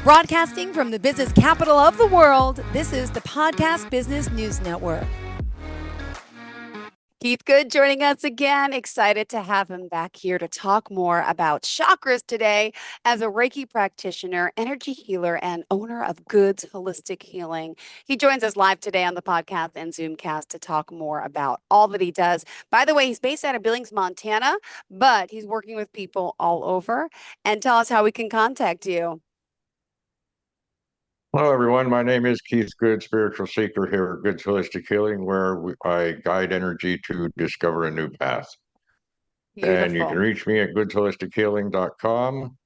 Broadcasting from the business capital of the world, this is the Podcast Business News Network. Keith Good joining us again. Excited to have him back here to talk more about chakras today as a Reiki practitioner, energy healer, and owner of Goods Holistic Healing. He joins us live today on the podcast and Zoomcast to talk more about all that he does. By the way, he's based out of Billings, Montana, but he's working with people all over. And tell us how we can contact you. Hello, everyone. My name is Keith Good, spiritual seeker here at Goods Holistic Healing, where I guide energy to discover a new path. Beautiful. And you can reach me at goodsholistic.healing.com,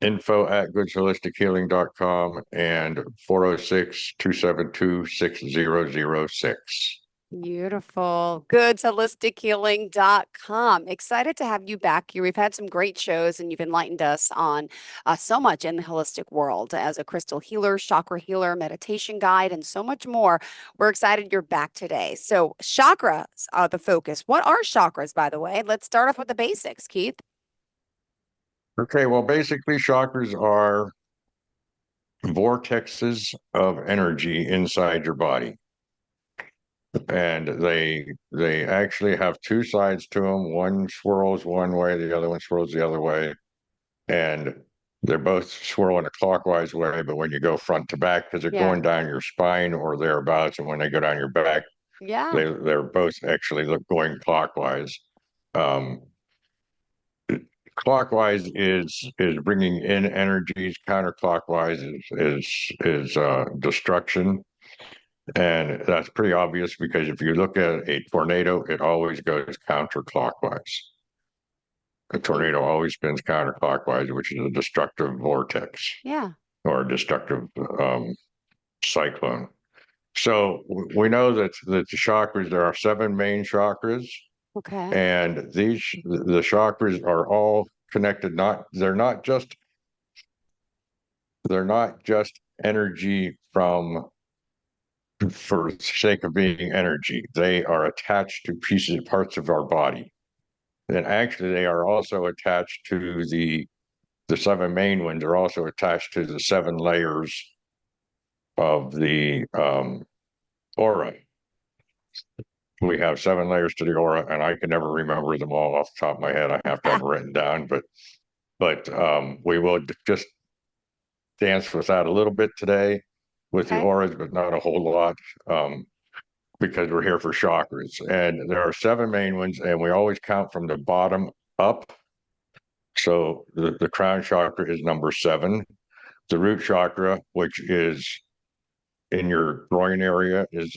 info@goodsholistic.healing.com, and 406-272-6006. Beautiful. Goodsholistic.healing.com. Excited to have you back here. We've had some great shows and you've enlightened us on so much in the holistic world as a crystal healer, chakra healer, meditation guide, and so much more. We're excited you're back today. So chakras are the focus. What are chakras, by the way? Let's start off with the basics, Keith. Okay, well, basically, chakras are vortexes of energy inside your body. And they actually have two sides to them. One swirls one way, the other one swirls the other way, and they're both swirling a clockwise way. But when you go front to back, because they're going down your spine or thereabouts, and when they go down your back, they're both actually going clockwise. Clockwise is bringing in energies. Counterclockwise is destruction. And that's pretty obvious because if you look at a tornado, it always goes counterclockwise. A tornado always spins counterclockwise, which is a destructive vortex. Yeah. Or a destructive cyclone. So we know that the chakras, there are 7 main chakras. Okay. And the chakras are all connected. They're not just energy for the sake of being energy. They are attached to parts of our body. And actually, they are also attached to the 7 main ones are also attached to the 7 layers of the aura. We have 7 layers to the aura, and I can never remember them all off the top of my head. I have to have them written down, but we will just dance with that a little bit today with the auras, but not a whole lot. Because we're here for chakras. And there are 7 main ones, and we always count from the bottom up. So the crown chakra is number 7. The root chakra, which is in your groin area, is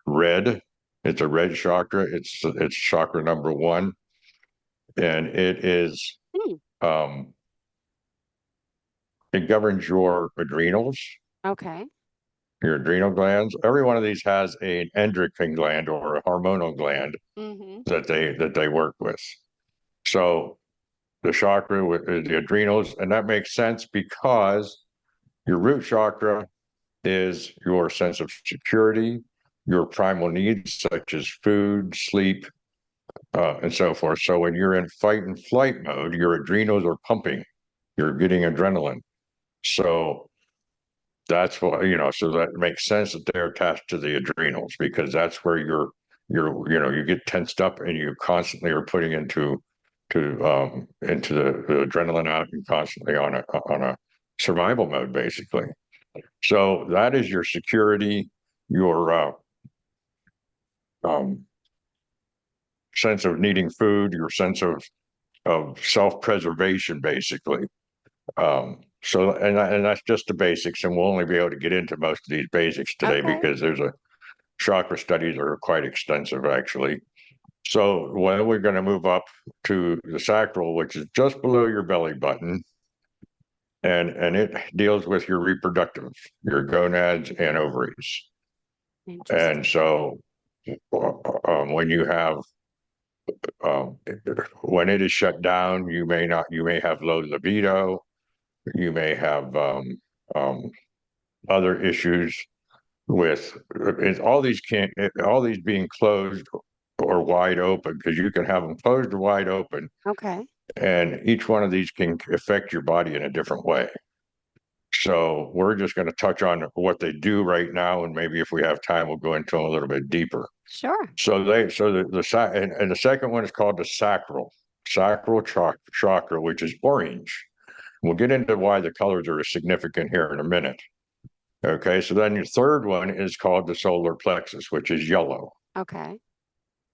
red. It's a red chakra. It's chakra number 1. And it is it governs your adrenals. Okay. Your adrenal glands. Every one of these has an endocrine gland or a hormonal gland that they work with. So the chakra with the adrenals, and that makes sense because your root chakra is your sense of security, your primal needs such as food, sleep, and so forth. So when you're in fight and flight mode, your adrenals are pumping. You're getting adrenaline. So that's what, so that makes sense that they're attached to the adrenals because that's where you get tensed up and you constantly are putting into the adrenaline out and constantly on a survival mode, basically. So that is your security, your sense of needing food, your sense of self-preservation, basically. And that's just the basics, and we'll only be able to get into most of these basics today because there's chakra studies are quite extensive, actually. So when we're going to move up to the sacral, which is just below your belly button, and it deals with your reproductive, your gonads and ovaries. And so when you have when it is shut down, you may have low libido. You may have other issues with all these being closed or wide open, because you can have them closed or wide open. Okay. And each one of these can affect your body in a different way. So we're just going to touch on what they do right now, and maybe if we have time, we'll go into them a little bit deeper. Sure. And the second one is called the sacral chakra, which is orange. We'll get into why the colors are significant here in a minute. Okay, so then your third one is called the solar plexus, which is yellow. Okay.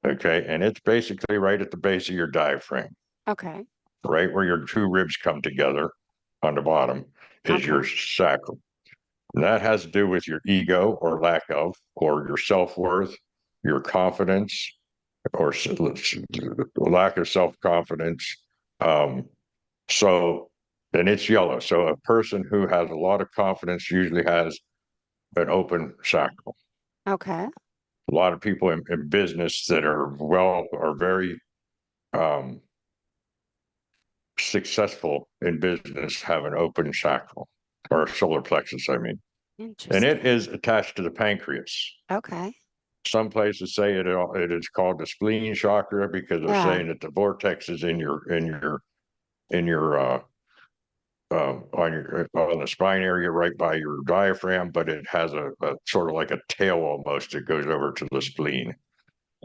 Okay, and it's basically right at the base of your diaphragm, Okay. right where your two ribs come together on the bottom is your Okay. sacral. And that has to do with your ego or lack of, or your self worth, your confidence, or lack of self confidence. Um, so, and it's yellow. So, a person who has a lot of confidence usually has an open sacral. Okay. A lot of people in business that are very um, successful in business have an open sacral or solar plexus, I mean, and it Interesting. is attached to the pancreas. Okay. Some places say it is called the spleen chakra because they're Yeah. saying that the vortex is in your on the spine area right by your diaphragm, but it has a sort of like a tail almost that goes over to the spleen,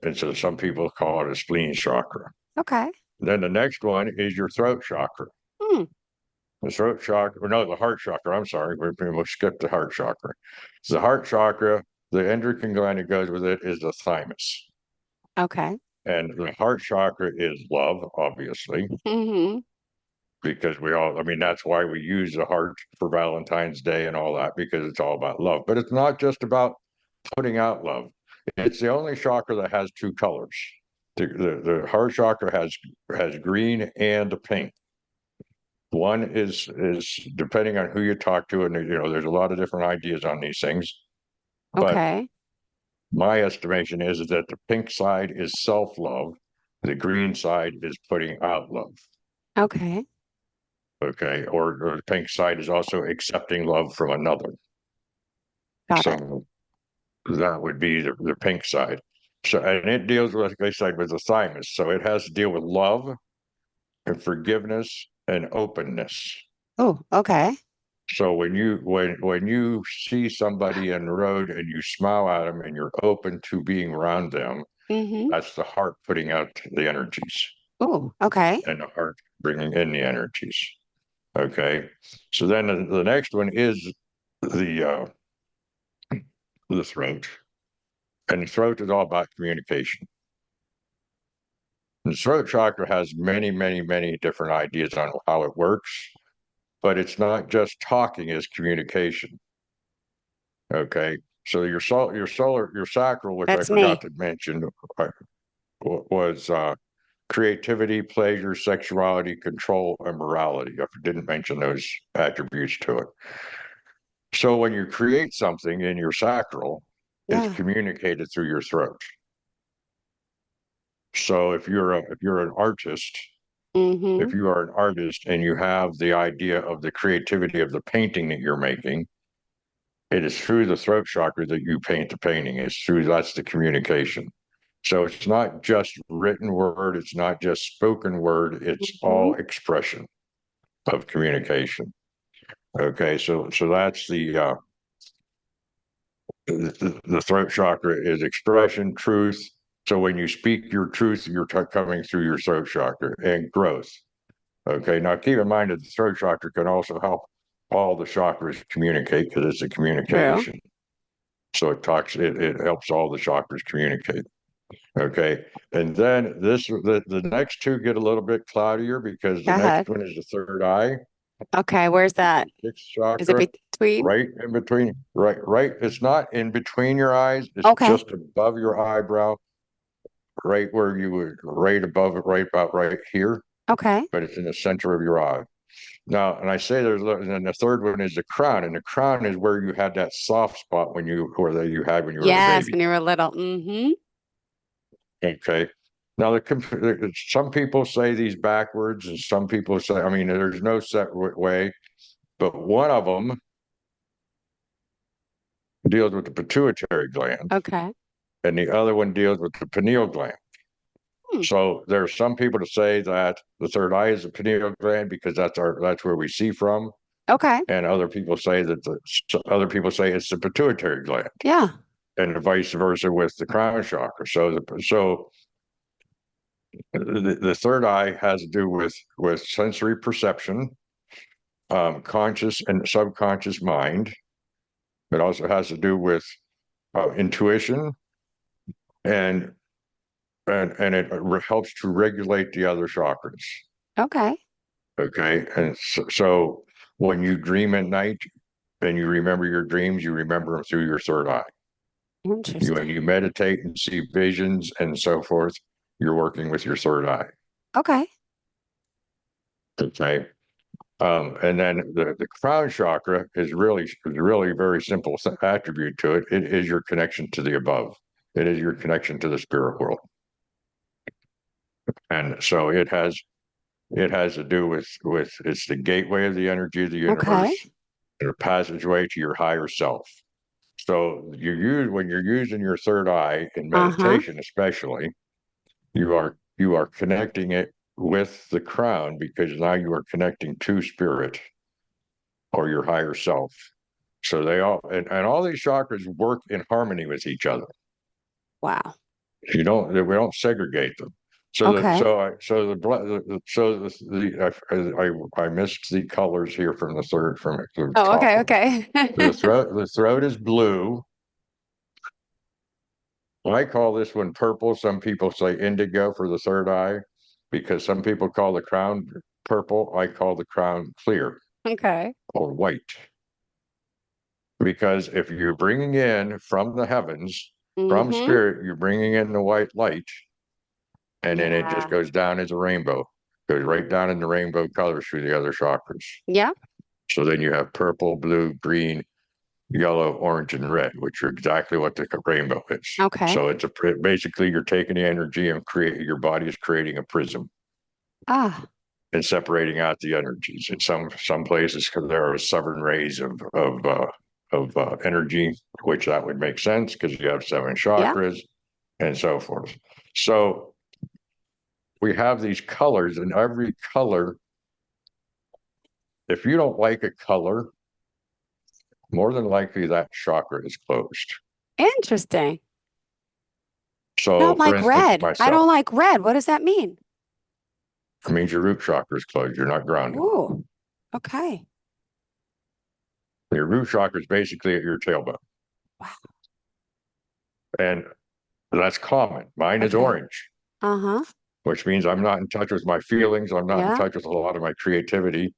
and so some people call it a spleen chakra. Okay. Then the next one is your throat chakra. Hmm. The throat chakra, or no, the heart chakra. I'm sorry, we'll skip the heart chakra. The Sure. heart chakra, the endocrine gland that goes with it is the thymus. Okay. And the heart chakra is love, obviously, Mm-hmm. because I mean, that's why we use the heart for Valentine's Day and all that, because it's all about love. But it's not just about putting out love. It's the only chakra that has two colors. The heart chakra has green and pink. One is depending on who you talk to, and there's a lot of different ideas on these things. But Okay. my estimation is that the pink side is self-love, the green side is putting out love. Okay. Okay, or the pink side is also accepting love from another. Got it. So that would be the pink side. So and it deals with, like I said, with the thymus. So it has to deal with love and forgiveness and openness. Oh, okay. So when you see somebody in the road and you smile at them and you're open to being around them, Mm-hmm. that's the heart putting out the energies Oh, okay. and the heart bringing in the energies. Okay, so then the next one is the uh, the throat, and the throat is all about communication. And the throat chakra has many different ideas on how it works, but it's not just talking; is communication. Okay, so your sacral, which I That's forgot me. to mention, uh, was creativity, pleasure, sexuality, control, and morality. I didn't mention those attributes to it. So when you create something in your sacral, it's Yeah. communicated through your throat. So if you're an artist, Mm-hmm. if you are an artist and you have the idea of the creativity of the painting that you're making, it is through the throat chakra that you paint the painting. That's the communication. So it's not just written word, it's not just spoken word, it's Mm-hmm. all expression of communication. Okay, so that's the throat chakra is expression, truth. So when you speak your truth, you're coming through your throat chakra and growth. Okay, now keep in mind that the throat chakra can also help all the chakras communicate because it's a True. communication. So it helps all the chakras communicate. Okay. And then the next two get a little bit cloudier because Go the ahead. next one is the third eye, Okay. Where's that? sixth Is it chakra, between? right in between, right. It's not in between your eyes, it's Okay. just above your eyebrow, right where you would, right above it, right about right here, Okay. but it's in the center of your eye. Now, and I say and then the third one is the crown, and the crown is where you had that soft spot that you had when you were a Yes, baby. when you were little. Mm-hmm. Okay. Now, some people say these backwards, and some people say, I mean, there's no set way, but one of them deals with the pituitary gland, Okay. and the other one deals with the pineal gland. Hmm. So there are some people to say that the third eye is the pineal gland because that's where we see from. Okay. and other people say it's the pituitary gland, Yeah. and vice versa with the crown chakra. The third eye has to do with sensory perception, conscious and subconscious mind. It also has to do with intuition, and it helps to regulate the other chakras. Okay. Okay, and so when you dream at night and you remember your dreams, you remember them through your third eye. When you Interesting. meditate and see visions and so forth, you're working with your third eye. Okay. Okay. And then the crown chakra is really very simple attribute to it. It is your connection to the above. It is your connection to the spirit world. And so it has to do with it's the gateway of the energy of the universe, Okay. and a passageway to your higher self. So when you're using your third eye in Uh-huh. meditation, especially, you are connecting it with the crown because now you are connecting to spirit or your higher self. So they all and all these chakras work in harmony with each other. Wow. We don't segregate them. Okay. I missed the colors here from the Oh, top okay, one. okay. The throat is blue. I call this one purple. Some people say indigo for the third eye because some people call the crown purple. I call the crown clear Okay. or white. Because if you're bringing in from the heavens, from Mm-hmm. spirit, you're bringing in the white light, and then it just Yeah. goes down as a rainbow, goes right down in the rainbow colors through the other chakras. Yeah. So then you have purple, blue, green, yellow, orange, and red, which are exactly what the rainbow is. Okay. So basically you're taking the energy and create your body is creating a prism Ah, and separating out the energies. In some places there are seven rays of energy, which that would make sense because you have seven yeah. chakras and so forth. So we have these colors, and every color, if you don't like a color, more than likely that chakra is closed. Interesting. I So, don't for like instance, red. I myself, don't like red. What does that mean? it means your root chakra is closed. You're not grounded. Ooh. Okay. Your root chakra is basically at your tailbone, Wow. and that's common. Mine is Okay. orange, Uh-huh. which means I'm not in touch with my feelings. I'm not in Yeah. touch with a lot of my creativity,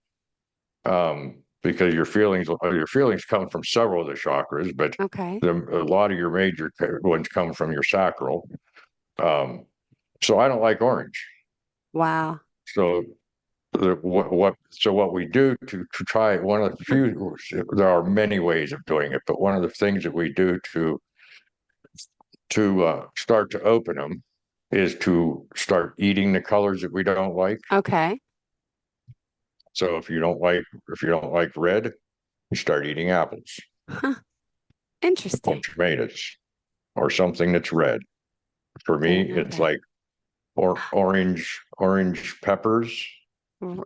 because your feelings come from several of the chakras, but Okay. a lot of your major ones come from your sacral. Um, so I don't like orange. Wow. So what we do to try one of the few, there are many ways of doing it, but one of the things that we do to start to open them is to start eating the colors that we don't like. Okay. So if you don't like red, you start eating apples Huh. or Interesting. tomatoes or something that's red. For me, Didn't know it's that. like orange peppers, R-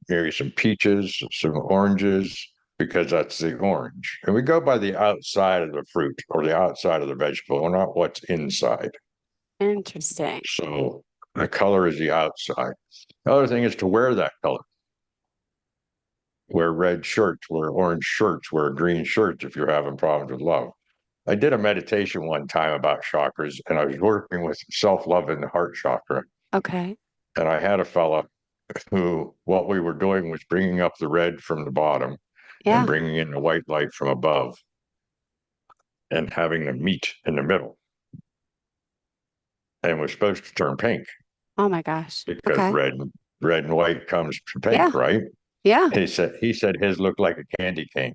maybe some peaches, some oranges, because that's the orange. And we go by the outside of the fruit or the outside of the vegetable, not what's inside. Interesting. So the color is the outside. The other thing is to wear that color. Wear red shirts, wear orange shirts, wear green shirts if you're having problems with love. I did a meditation one time about chakras, and I was working with self-love in the heart chakra. Okay. And I had a fella who, what we were doing was bringing up the red from the bottom and Yeah. bringing in the white light from above and having them meet in the middle. And was supposed to turn pink Oh my gosh. because Okay. red and white comes to Yeah. pink, right? Yeah. He said his looked like a candy cane.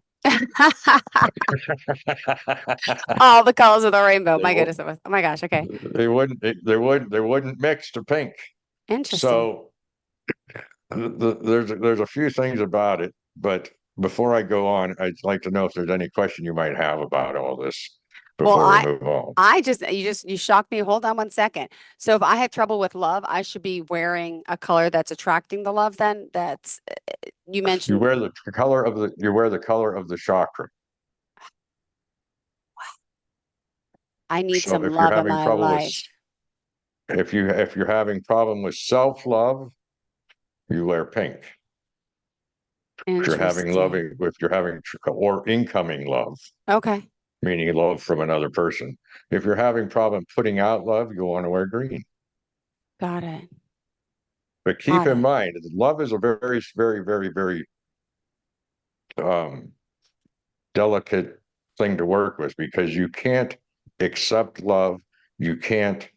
All the colors of the rainbow. they My goodness. Oh my gosh. Okay. they wouldn't mix to pink. Interesting. So there's a few things about it, but before I go on, I'd like to know if there's any question you might have about all this Well, before we move on. you shocked me. Hold on one second. So if I have trouble with love, I should be wearing a color that's attracting the love then? That's you You mentioned wear the color of the chakra. I need So some if you're love in having my trouble with life. if you're having problem with self-love, you wear pink. Interesting. If you're having or incoming love, Okay, meaning love from another person. If you're having problem putting out love, you want to wear green. got it. But keep Got in it. mind, love is a very, very, very, very um, delicate thing to work with because you can't accept love, you can't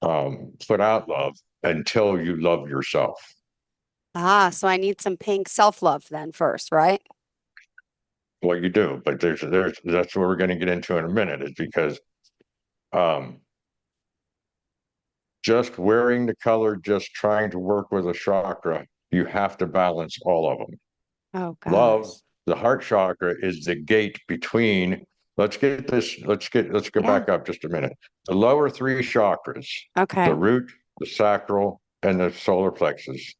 put out love until you love yourself. Ah, so I need some pink self-love then first, right? Well, you do, but there's that's what we're going to get into in a minute, is because um, just wearing the color, just trying to work with a chakra, you have to balance all of them. Oh Love, gosh. the heart chakra, is the gate between. Let's go Yeah. back up just a minute. The lower three chakras, the Okay. root, the sacral, and the solar plexus,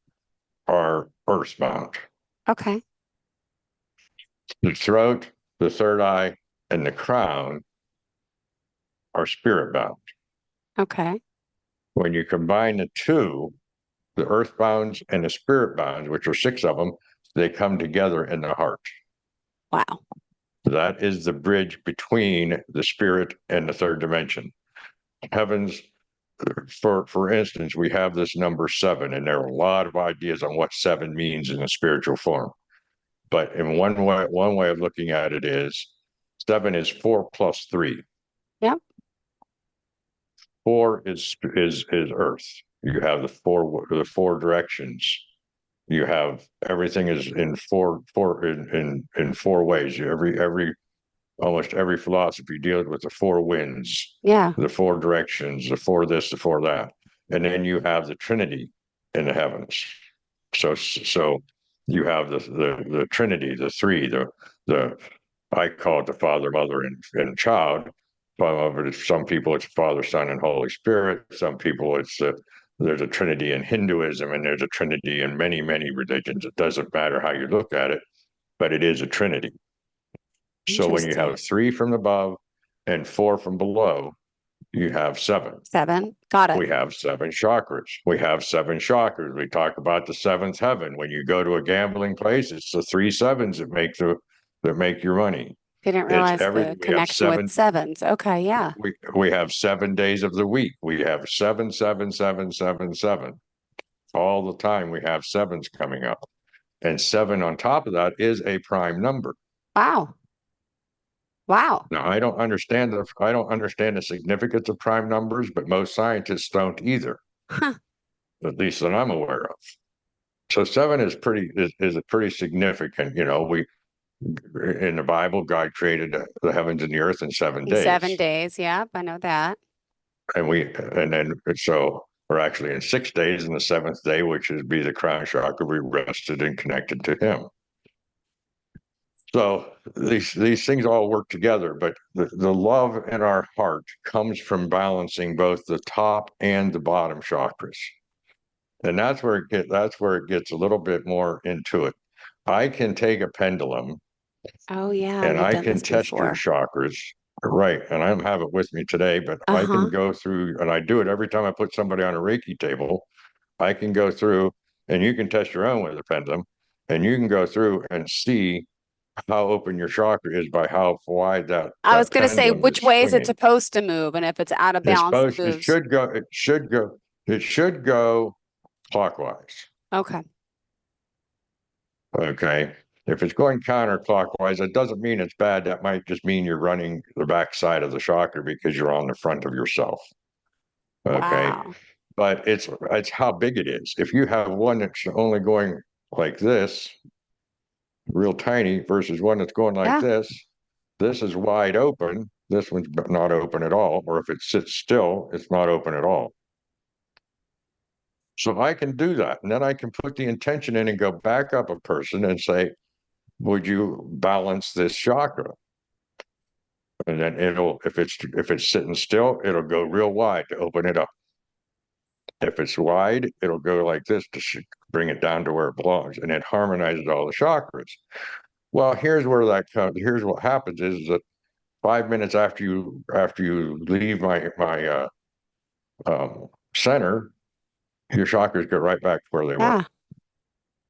are earthbound. Okay. The throat, the third eye, and the crown are spirit bound. Okay. When you combine the two, the earthbounds and the spirit bounds, which are six of them, they come together in the heart. Wow. That is the bridge between the spirit and the third dimension. Heavens, for instance, we have this number seven, and there are a lot of ideas on what seven means in a spiritual form. But in one way of looking at it is seven is four plus three. Yep. Four is Earth. You have the four directions. You have everything is in in four ways. Every almost every philosophy deals with the four winds, Yeah. the four directions, the four this, the four that, and then you have the Trinity in the heavens. So you have the Trinity, the three, the I call it the Father, Mother, and Child. Some people it's Father, Son, and Holy Spirit. Some people there's a Trinity in Hinduism, and there's a Trinity in many religions. It doesn't matter how you look at it, but it is a Trinity. So when you Interesting. have three from above and four from below, you have seven. Seven. Got it. We have seven chakras. We have seven chakras. We talk about the seventh heaven. When you go to a gambling place, it's the three sevens that make your money. Didn't It's realize every the we have connection with seven sevens. Okay, yeah. we have 7 days of the week. We have seven, seven, seven, seven, seven. All the time we have sevens coming up. And seven on top of that is a prime number. Wow. Wow. Now, I don't understand the significance of prime numbers, but most scientists don't either, Huh. at least that I'm aware of. So seven is a pretty significant. We in the Bible, God created the heavens and the earth in 7 days, 7 days. Yep, I know that. and then so we're actually in 6 days, and the seventh day, which is be the crown chakra, we rested and connected to Him. So these things all work together, but the love in our heart comes from balancing both the top and the bottom chakras. And that's where it gets a little bit more into it. I can take a pendulum Oh yeah, and you've I done can this test your before. chakras. Right. And I don't have it with me today, but I can Uh-huh. go through, and I do it every time I put somebody on a Reiki table. I can go through, and you can test your own with a pendulum, and you can go through and see how open your chakra is by how wide I was that gonna say, pendulum which is way is it swinging. supposed to move? And if it's out of It's balance, it supposed moves. it should go clockwise. Okay. Okay. If it's going counterclockwise, it doesn't mean it's bad. That might just mean you're running the back side of the chakra because you're on the front of yourself. Okay. Wow. But it's how big it is. If you have one that's only going like this, real tiny, versus one that's going like Yeah. this is wide open. This one's not open at all. Or if it sits still, it's not open at all. So I can do that. And then I can put the intention in and go back up a person and say, would you balance this chakra? And then if it's sitting still, it'll go real wide to open it up. If it's wide, it'll go like this to bring it down to where it belongs, and it harmonizes all the chakras. Well, here's what happens is that 5 minutes after you leave my center, your chakras go right back to where they were. Yeah.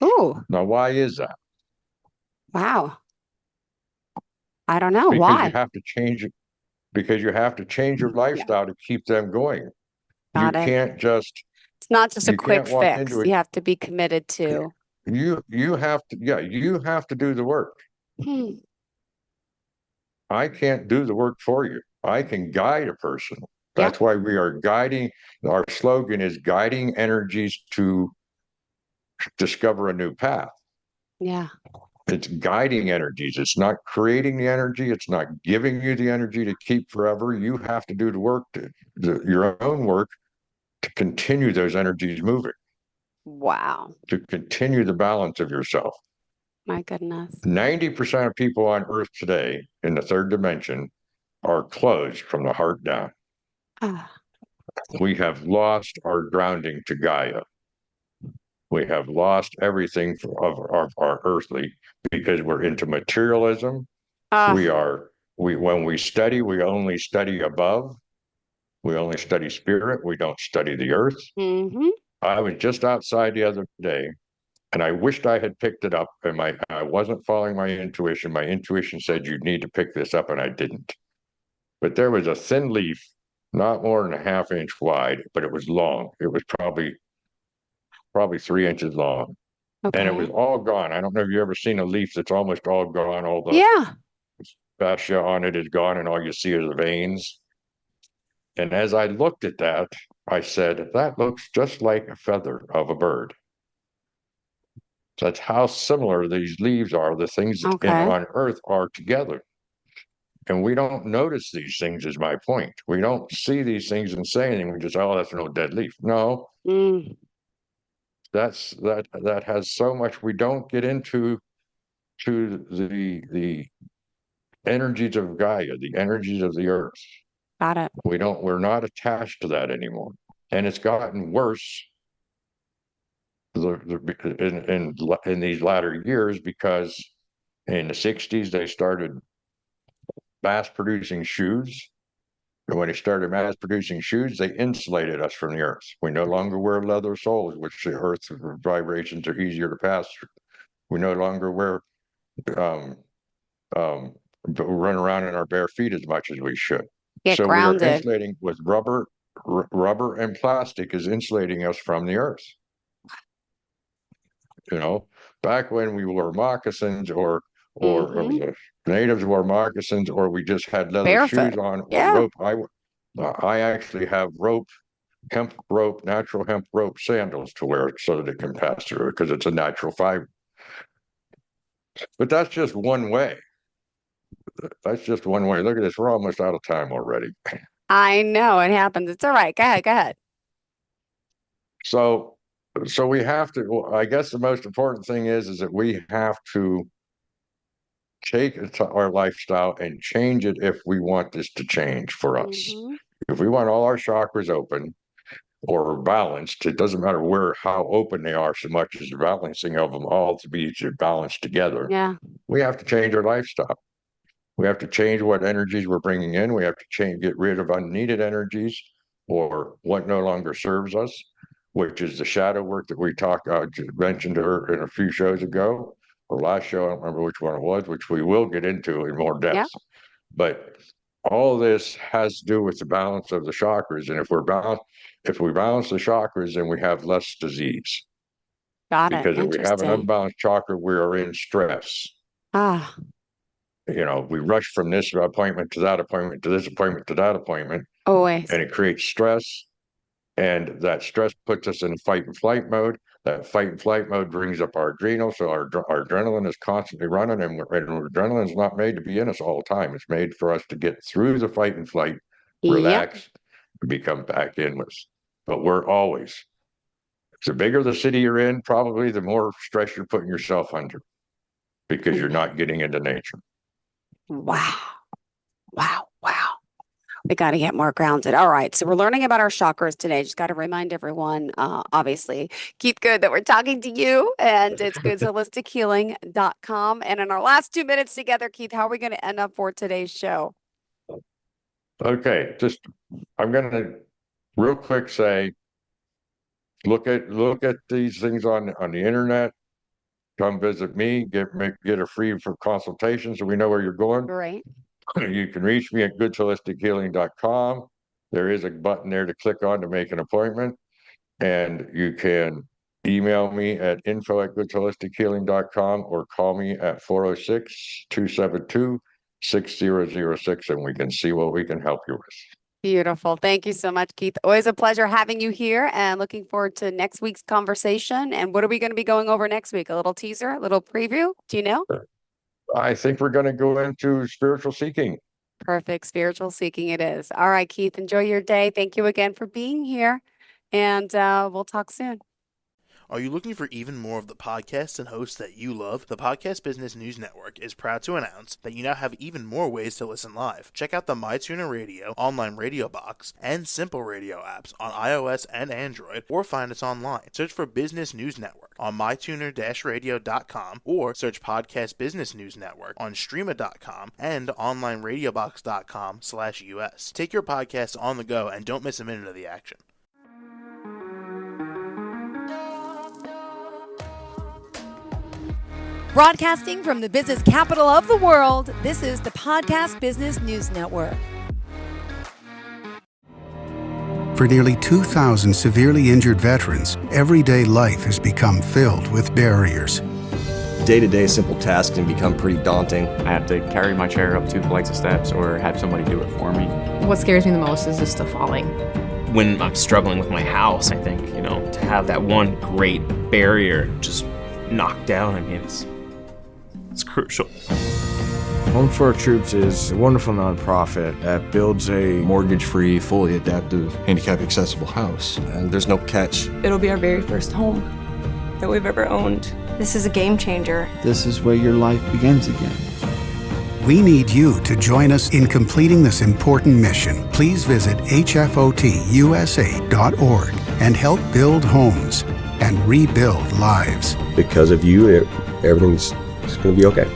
Ooh, Now, why is that? wow. I don't know Because you why. have to change it. Because you have to change your Yeah, lifestyle to keep them going. You got it. can't just It's not just a you quick can't walk fix. into it. You have to be committed to. You have to do the work. Hmm. I can't do the work for you. I can guide a person. Yeah, That's why we are guiding. Our slogan is guiding energies to discover a new path. yeah. It's guiding energies. It's not creating the energy. It's not giving you the energy to keep forever. You have to do the work, your own work, to continue those energies moving, Wow. to continue the balance of yourself. My goodness. 90% of people on Earth today in the third dimension are closed from the heart down. Ah, We have lost our grounding to Gaia. We have lost everything of our earthly because we're into materialism. We ah. are when we study, we only study above. We only study spirit. We don't study the earth. Mm-hmm. I was just outside the other day, and I wished I had picked it up. And I wasn't following my intuition. My intuition said you need to pick this up, and I didn't. But there was a thin leaf, not more than a half inch wide, but it was long. It was probably 3 inches long, and it was Okay. all gone. I don't know if you ever seen a leaf that's almost all gone. All the Yeah. fascia on it is gone, and all you see is the veins. And as I looked at that, I said, that looks just like a feather of a bird. That's how similar these leaves are, the things Okay. on Earth are together. And we don't notice these things, is my point. We don't see these things and say anything. We just, oh, that's an old dead leaf. No, Mm, that has so much. We don't get into the energies of Gaia, the energies of the earth. got it. We're not attached to that anymore. And it's gotten worse in these latter years because in the 60s they started mass producing shoes. And when they started mass producing shoes, they insulated us from the earth. We no longer wear leather soles, which the earth's vibrations are easier to pass through. We no longer wear um, um, run around in our bare feet as much as we should. Get So we are grounded. insulating with rubber. Rubber and plastic is insulating us from the earth. You know, back when we wore moccasins or Mm-hmm. the natives wore moccasins, or we just had leather shoes Barefoot. on or Yeah. rope. I actually have hemp rope, natural hemp rope sandals to wear so that it can pass through because it's a natural fiber. But that's just one way. That's just one way. Look at this. We're almost out of time already. I know it happens. It's all right. Go ahead. Go ahead. So, so we have to. Well, I guess the most important thing is that we have to take our lifestyle and change it if we want this to change for us. Mm-hmm. If we want all our chakras open or balanced, it doesn't matter how open they are so much as the balancing of them all to be balanced together. Yeah. We have to change our lifestyle. We have to change what energies we're bringing in. We have to get rid of unneeded energies or what no longer serves us, which is the shadow work that we mentioned her in a few shows ago, or last show. I don't remember which one it was, which we will get into in more Yeah. depth. But all this has to do with the balance of the chakras. And if we balance the chakras, then we have less disease. Got it. Because if we have an Interesting. unbalanced chakra, we are in stress. Ah, We rush from this appointment to that appointment to this appointment to that appointment, always. and it creates stress. And that stress puts us in fight and flight mode. That fight and flight mode brings up our adrenals. So our adrenaline is constantly running, and adrenaline is not made to be in us all the time. It's made for us to get through the fight and flight, Yep. relax, and become back inwards. But we're always, the bigger the city you're in, probably the more stress you're putting yourself under because you're Mm, not getting into nature. wow. Wow. Wow. We got to get more grounded. All right. So we're learning about our chakras today. Just got to remind everyone, obviously, Keith Good, that we're talking to you, and it's goodsholistichealing.com. And in our last 2 minutes together, Keith, how are we going to end up for today's show? Okay, I'm going to real quick say, look at these things on the internet. Come visit me. Get a free for consultation so we know where you're going. Right. You can reach me at goodsholistichealing.com. There is a button there to click on to make an appointment, and you can email me at info@goodsholistichealing.com or call me at 406-272-6006, and we can see what we can help you with. Beautiful. Thank you so much, Keith. Always a pleasure having you here and looking forward to next week's conversation. And what are we going to be going over next week? A little teaser, a little preview? Do you know? I think we're going to go into spiritual seeking. Perfect. Spiritual seeking it is. All right, Keith, enjoy your day. Thank you again for being here. And we'll talk soon. Are you looking for even more of the podcasts and hosts that you love? The Podcast Business News Network is proud to announce that you now have even more ways to listen live. Check out the MyTuner Radio, online radio box, and Simple Radio apps on iOS and Android, or find us online. Search for Business News Network on mytuner-radio.com, or search Podcast Business News Network on streama.com and onlineradiobox.com/US. Take your podcast on the go and don't miss a minute of the action. Broadcasting from the business capital of the world, this is the Podcast Business News Network. For nearly 2,000 severely injured veterans, everyday life has become filled with barriers. Day-to-day simple tasks can become pretty daunting. I have to carry my chair up 2 flights of steps or have somebody do it for me. What scares me the most is just the falling. When I'm struggling with my house, I think, to have that one great barrier just knocked down, it's crucial. Home for Our Troops is a wonderful nonprofit that builds a mortgage-free, fully adaptive, handicap-accessible house. And there's no catch. It'll be our very first home that we've ever owned. This is a game changer. This is where your life begins again. We need you to join us in completing this important mission. Please visit hfotusa.org and help build homes and rebuild lives. Because of you, everything's going to be okay.